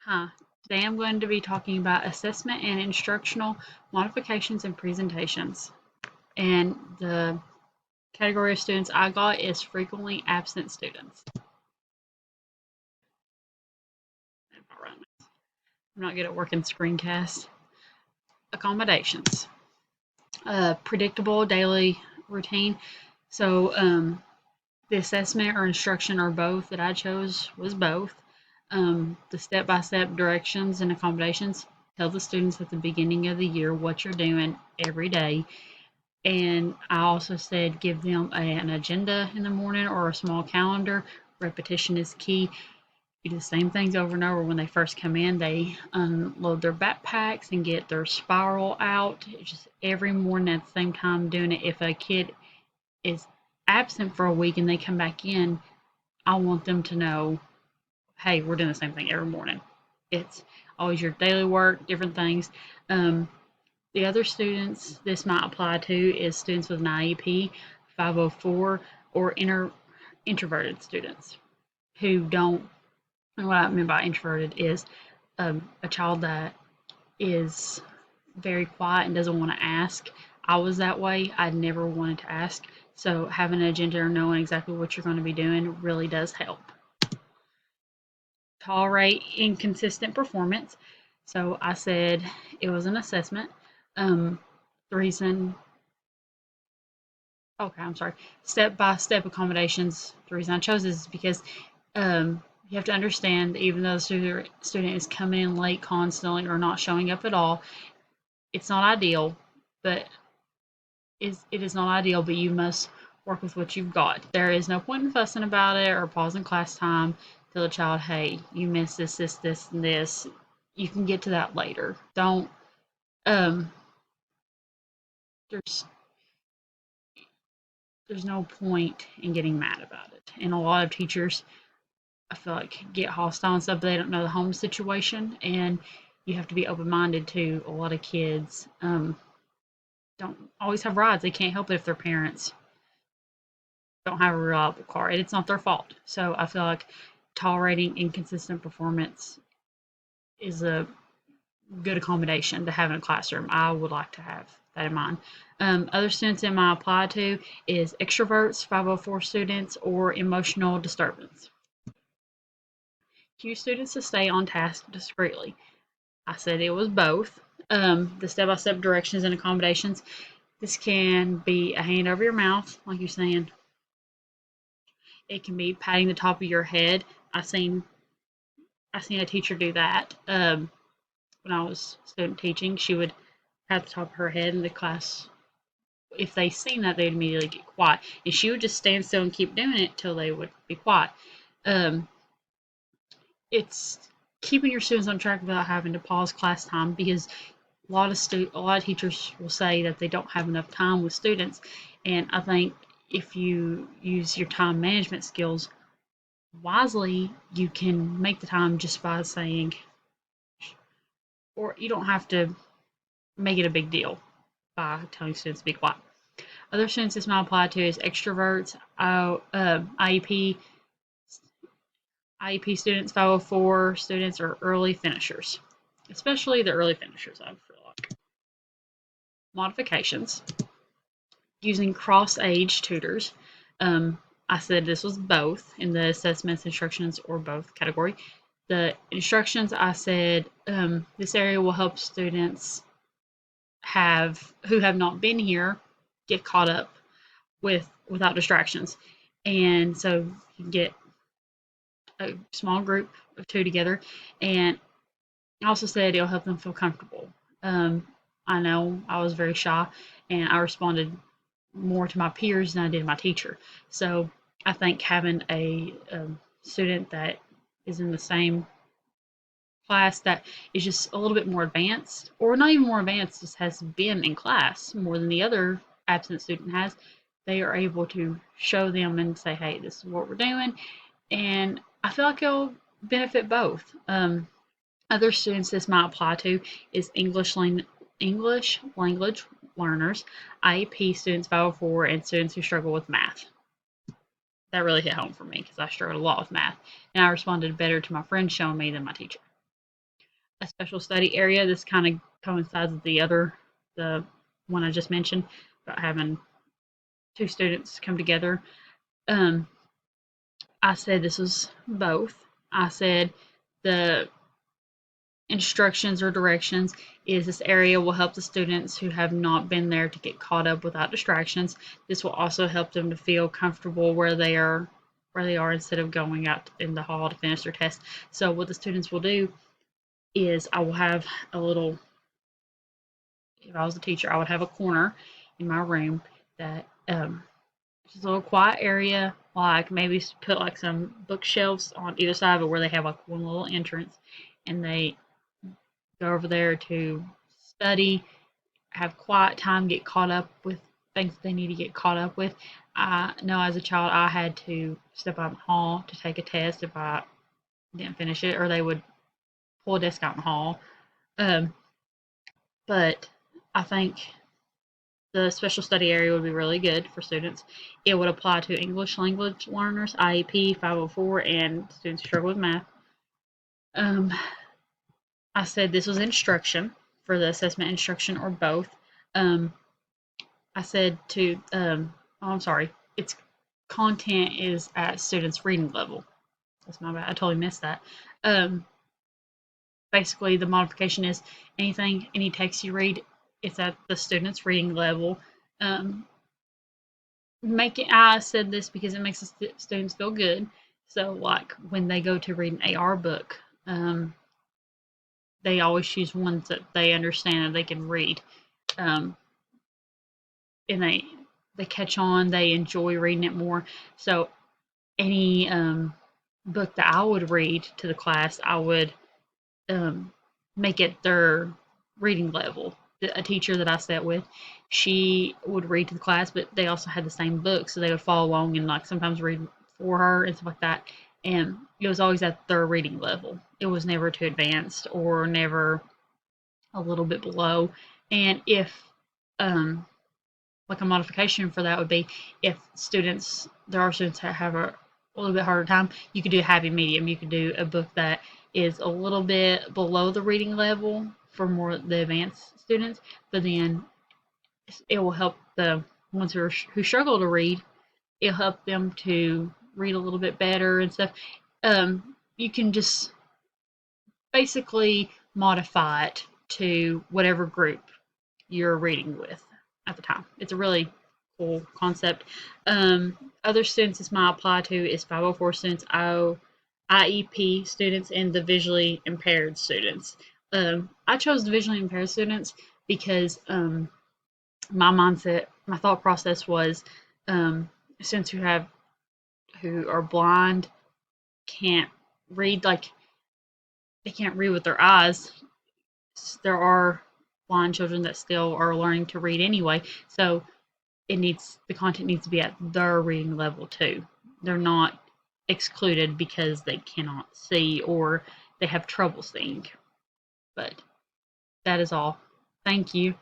Hi, today I'm going to be talking about assessment and instructional modifications and presentations. And the category of students I got is frequently absent students. I'm not good at working screencasts. Accommodations. Predictable daily routine. So the assessment or instruction or both that I chose was both. The step-by-step directions and accommodations tell the students at the beginning of the year what you're doing every day. And I also said give them an agenda in the morning or a small calendar. Repetition is key. You do the same things over and over. When they first come in, they unload their backpacks and get their spiral out. Just every morning at the same time doing it. If a kid is absent for a week and they come back in, I want them to know, hey, we're doing the same thing every morning. It's always your daily work, different things. The other students this might apply to is students with an IEP, 504, or introverted students who don't. And what I mean by introverted is a child that is very quiet and doesn't want to ask. I was that way. I never wanted to ask. So having an agenda or knowing exactly what you're going to be doing really does help. Tolerate inconsistent performance. So I said it was an assessment. The reason, okay, I'm sorry, step by step accommodations. The reason I chose this is because you have to understand that even though the student is coming in late constantly or not showing up at all, it's not ideal, but it is not ideal, but you must work with what you've got. There is no point in fussing about it or pausing class time. Tell the child, hey, you missed this, and this. You can get to that later. Don't, um, there's, there's no point in getting mad about it. And a lot of teachers, I feel like, get hostile and stuff, but they don't know the home situation. And you have to be open minded to a lot of kids. Don't always have rides. They can't help it if their parents don't have a reliable car, and it's not their fault. So I feel like tolerating inconsistent performance is a good accommodation to have in a classroom. I would like to have that in mind. Other students in my apply to is extroverts, 504 students, or emotional disturbance. Cue students to stay on task discreetly. I said it was both. The step-by-step directions and accommodations. This can be a hand over your mouth, like you're saying. It can be patting the top of your head. I seen I seen a teacher do that when I was student teaching. She would pat the top of her head, and the class, if they seen that, they'd immediately get quiet. And she would just stand still and keep doing it till they would be quiet. Um, it's keeping your students on track without having to pause class time, because a lot of teachers will say that they don't have enough time with students, and I think if you use your time management skills wisely, you can make the time just by saying, or you don't have to make it a big deal by telling students to be quiet. Other students this might apply to is extroverts, IEP students, 504 students, or early finishers, especially the early finishers, I feel like. Modifications. Using cross-age tutors. I said this was both in the assessments, instructions, or both category. The instructions, I said this area will help students who have not been here get caught up without distractions. And so you can get a small group of two together. And I also said it'll help them feel comfortable. I know I was very shy, and I responded more to my peers than I did my teacher. So I think having a student that is in the same class that is just a little bit more advanced, or not even more advanced, just has been in class more than the other absent student has, they are able to show them and say, hey, this is what we're doing. And I feel like it'll benefit both. Other students this might apply to is English language learners, IEP students 504, and students who struggle with math. That really hit home for me because I struggled a lot with math, and I responded better to my friends showing me than my teacher. a special study area. This kind of coincides with the one I just mentioned about having two students come together. Um, I said this was both. I said the instructions or directions is this area will help the students who have not been there to get caught up without distractions. This will also help them to feel comfortable where they are instead of going out in the hall to finish their test. So what the students will do is I will have a little, if I was a teacher, I would have a corner in my room that just a little quiet area, like maybe put like some bookshelves on either side of it where they have like one little entrance, and they go over there to study, have quiet time, get caught up with things they need to get caught up with. I know as a child I had to step out in the hall to take a test if I didn't finish it, or they would pull a desk out in the hall. Um, but I think the special study area would be really good for students. It would apply to English language learners, IEP 504, and students who struggle with math. Um, I said this was instruction for the assessment instruction or both. Um, I said oh, I'm sorry, its content is at students' reading level. That's my bad. I totally missed that. Um, Basically, the modification is any text you read, it's at the student's reading level. Um, I said this because it makes the students feel good. So, like when they go to read an AR book, they always choose ones that they understand and they can read. Um, and they catch on, they enjoy reading it more. So any book that I would read to the class, I would make it their reading level. A teacher that I sat with, she would read to the class, but they also had the same book, so they would follow along and like sometimes read for her and stuff like that. And it was always at their reading level. It was never too advanced or never a little bit below. And if like a modification for that would be if there are students that have a little bit harder time, you could do a happy medium. You could do a book that is a little bit below the reading level for more the advanced students, but then it will help the ones who struggle to read. It'll help them to read a little bit better and stuff. You can just basically modify it to whatever group you're reading with at the time. It's a really cool concept. Other students this might apply to is 504 students, IEP students, and the visually impaired students. I chose the visually impaired students because my thought process was students who are blind can't read, like they can't read with their eyes. There are blind children that still are learning to read anyway, so the content needs to be at their reading level too. They're not excluded because they cannot see or they have trouble seeing. But that is all. Thank you.